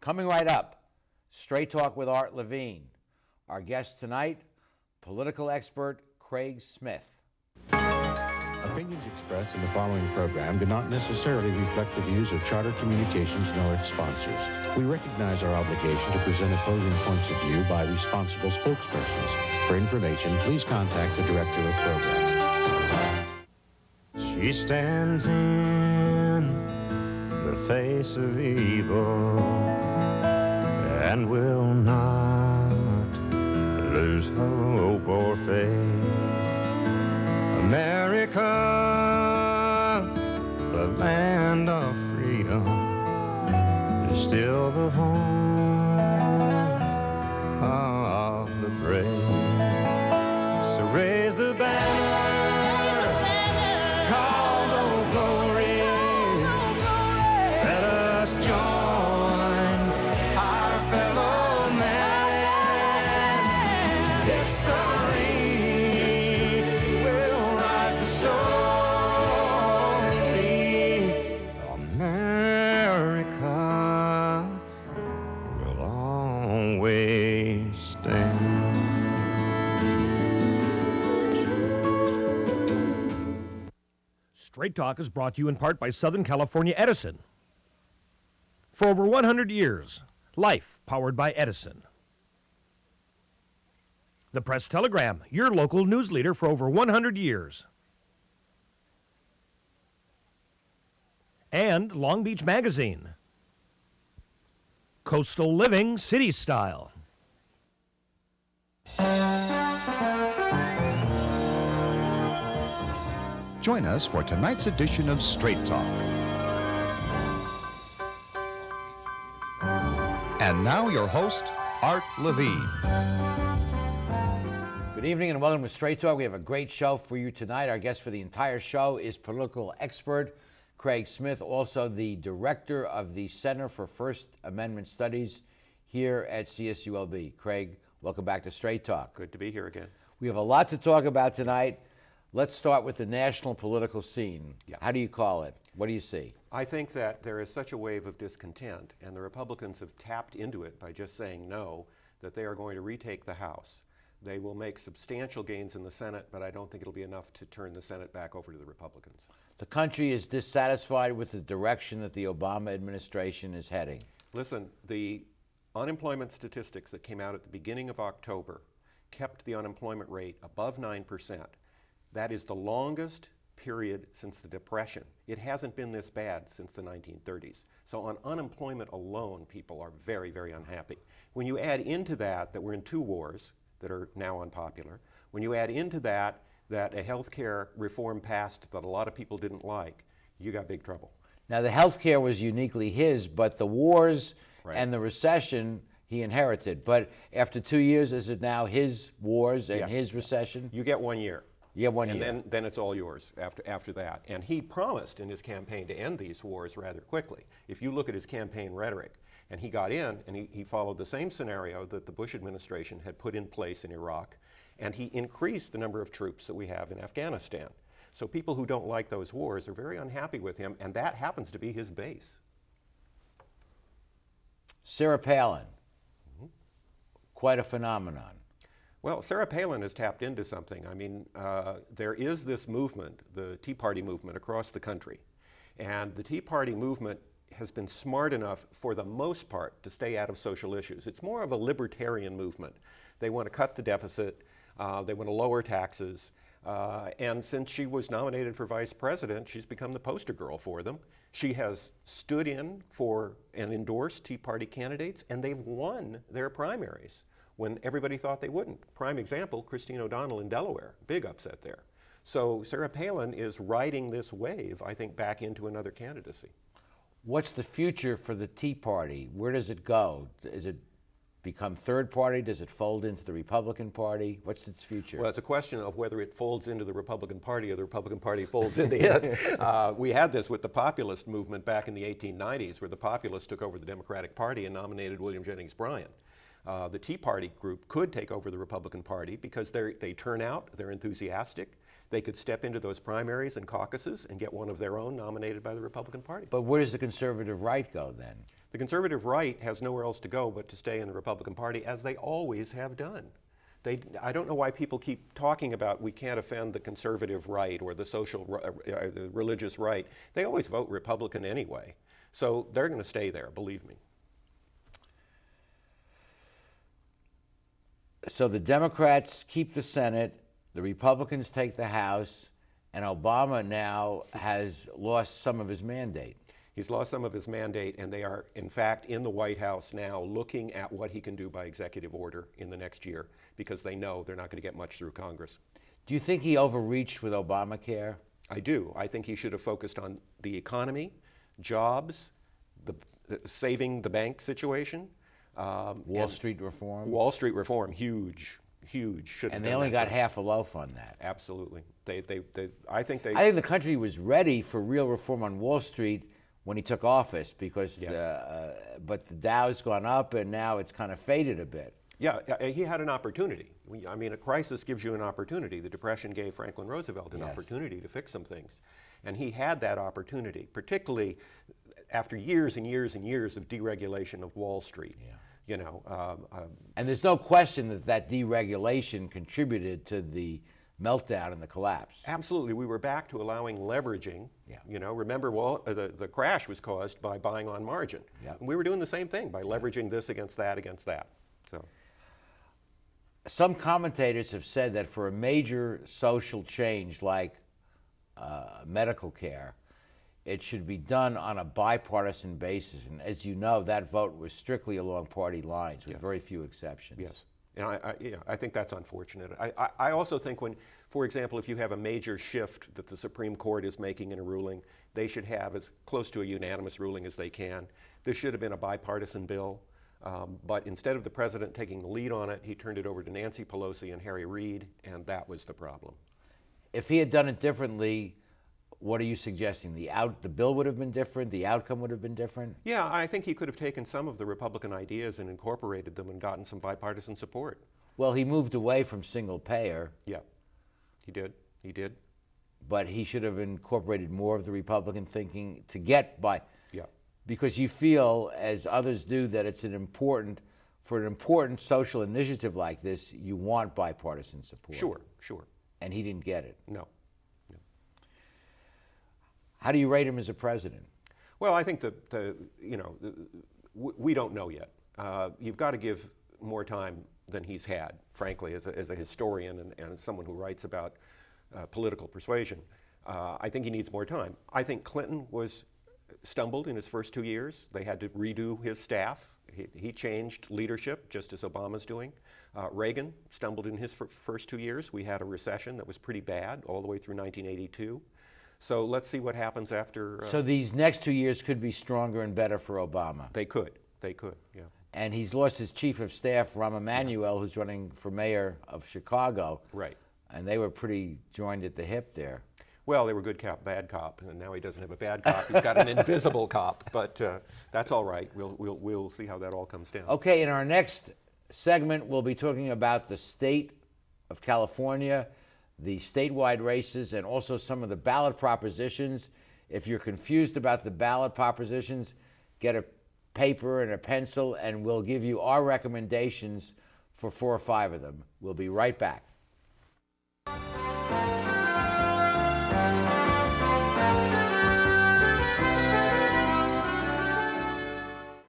Coming right up, Straight Talk with Art Levine. Our guest tonight, political expert Craig Smith. Opinions expressed in the following program do not necessarily reflect the views of Charter Communications nor its sponsors. We recognize our obligation to present opposing points of view by responsible spokespersons. For information, please contact the director of program. She stands in the face of evil and will not lose hope or faith. America, the land of freedom, is still the home of the brave. So raise the banner, call no glory. Let us join our fellow man. History will write the story. America will always stand. Straight Talk is brought to you in part by Southern California Edison. For over 100 years, life powered by Edison. The Press Telegram, your local news leader for over 100 years. And Long Beach Magazine. Coastal Living, City Style. Join us for tonight's edition of Straight Talk. And now your host, Art Levine. Good evening and welcome to Straight Talk. We have a great show for you tonight. Our guest for the entire show is political expert Craig Smith, also the director of the Center for First Amendment Studies here at CSULB. Craig, welcome back to Straight Talk. Good to be here again. We have a lot to talk about tonight. Let's start with the national political scene. Yeah. How do you call it? What do you see? I think that there is such a wave of discontent, and the Republicans have tapped into it by just saying no, that they are going to retake the House. They will make substantial gains in the Senate, but I don't think it'll be enough to turn the Senate back over to the Republicans. The country is dissatisfied with the direction that the Obama administration is heading. Listen, the unemployment statistics that came out at the beginning of October kept the unemployment rate above 9%. That is the longest period since the Depression. It hasn't been this bad since the 1930s. So on unemployment alone, people are very, very unhappy. When you add into that we're in two wars that are now unpopular, when you add into that a health care reform passed that a lot of people didn't like, you got big trouble. Now, the health care was uniquely his, but the wars Right. and the recession he inherited. But after 2 years, is it now his wars and Yeah. his recession? You get 1 year. You have 1 And year. then it's all yours after that. And he promised in his campaign to end these wars rather quickly. If you look at his campaign rhetoric, and he got in and he followed the same scenario that the Bush administration had put in place in Iraq, and he increased the number of troops that we have in Afghanistan. So people who don't like those wars are very unhappy with him, and that happens to be his base. Sarah Palin, quite a phenomenon. Well, Sarah Palin has tapped into something. I mean, there is this movement, the Tea Party movement across the country. And the Tea Party movement has been smart enough, for the most part, to stay out of social issues. It's more of a libertarian movement. They want to cut the deficit, they want to lower taxes, and since she was nominated for vice president, she's become the poster girl for them. She has stood in for and endorsed Tea Party candidates, and they've won their primaries when everybody thought they wouldn't. Prime example, Christine O'Donnell in Delaware, big upset there. So Sarah Palin is riding this wave, I think, back into another candidacy. What's the future for the Tea Party? Where does it go? Is it become third party? Does it fold into the Republican Party? What's its future? Well, it's a question of whether it folds into the Republican Party or the Republican Party folds into it. We had this with the populist movement back in the 1890s, where the populists took over the Democratic Party and nominated William Jennings Bryan. The Tea Party group could take over the Republican Party because they turn out, they're enthusiastic. They could step into those primaries and caucuses and get one of their own nominated by the Republican Party. But where does the conservative right go then? The conservative right has nowhere else to go but to stay in the Republican Party, as they always have done. I don't know why people keep talking about we can't offend the conservative right or the the religious right. They always vote Republican anyway. So they're going to stay there, believe me. So the Democrats keep the Senate, the Republicans take the House, and Obama now has lost some of his mandate. He's lost some of his mandate, and they are, in fact, in the White House now looking at what he can do by executive order in the next year, because they know they're not going to get much through Congress. Do you think he overreached with Obamacare? I do. I think he should have focused on the economy, jobs, saving the bank situation. Wall Street reform? Wall Street reform, huge. Should have And they done only that got first. half a loaf on that. Absolutely. I think they. I think the country was ready for real reform on Wall Street when he took office, because, Yes. but the Dow's gone up and now it's kind of faded a bit. Yeah, he had an opportunity. I mean, a crisis gives you an opportunity. The Depression gave Franklin Roosevelt an Yes. opportunity to fix some things. And he had that opportunity, particularly after years and years and years of deregulation of Wall Street. Yeah. You know, And there's no question that that deregulation contributed to the meltdown and the collapse. absolutely, we were back to allowing leveraging. Yeah. You know, remember, the crash was caused by buying on margin. Yeah. And we were doing the same thing by leveraging this against that. So. Some commentators have said that for a major social change like medical care, it should be done on a bipartisan basis. And as you know, that vote was strictly along party lines with very few exceptions. Yes, and I think that's unfortunate. I also think when, for example, if you have a major shift that the Supreme Court is making in a ruling, they should have as close to a unanimous ruling as they can. This should have been a bipartisan bill, but instead of the president taking the lead on it, he turned it over to Nancy Pelosi and Harry Reid, and that was the problem. If he had done it differently, what are you suggesting? The bill would have been different? The outcome would have been different? Yeah, I think he could have taken some of the Republican ideas and incorporated them and gotten some bipartisan support. Well, he moved away from single payer, Yeah, he did. but he should have incorporated more of the Republican thinking to get by. Yeah. Because you feel, as others do, that it's for an important social initiative like this, you want bipartisan support. Sure. And he didn't get it. No. How do you rate him as a president? Well, I think we don't know yet. You've got to give more time than he's had, frankly, as a historian and as someone who writes about political persuasion. I think he needs more time. I think Clinton stumbled in his first 2 years. They had to redo his staff. He changed leadership, just as Obama's doing. Reagan stumbled in his first 2 years. We had a recession that was pretty bad all the way through 1982. So let's see what happens after. So these next 2 years could be stronger and better for Obama. They could, yeah. And he's lost his chief of staff, Rahm Emanuel, who's running for mayor of Chicago. Right. And they were pretty joined at the hip there. Well, they were good cop, bad cop, and now he doesn't have a bad cop. He's got an invisible cop, but that's all right. We'll see how that all comes down. Okay, in our next segment, we'll be talking about the state of California, the statewide races, and also some of the ballot propositions. If you're confused about the ballot propositions, get a paper and a pencil, and we'll give you our recommendations for 4 or 5 of them. We'll be right back.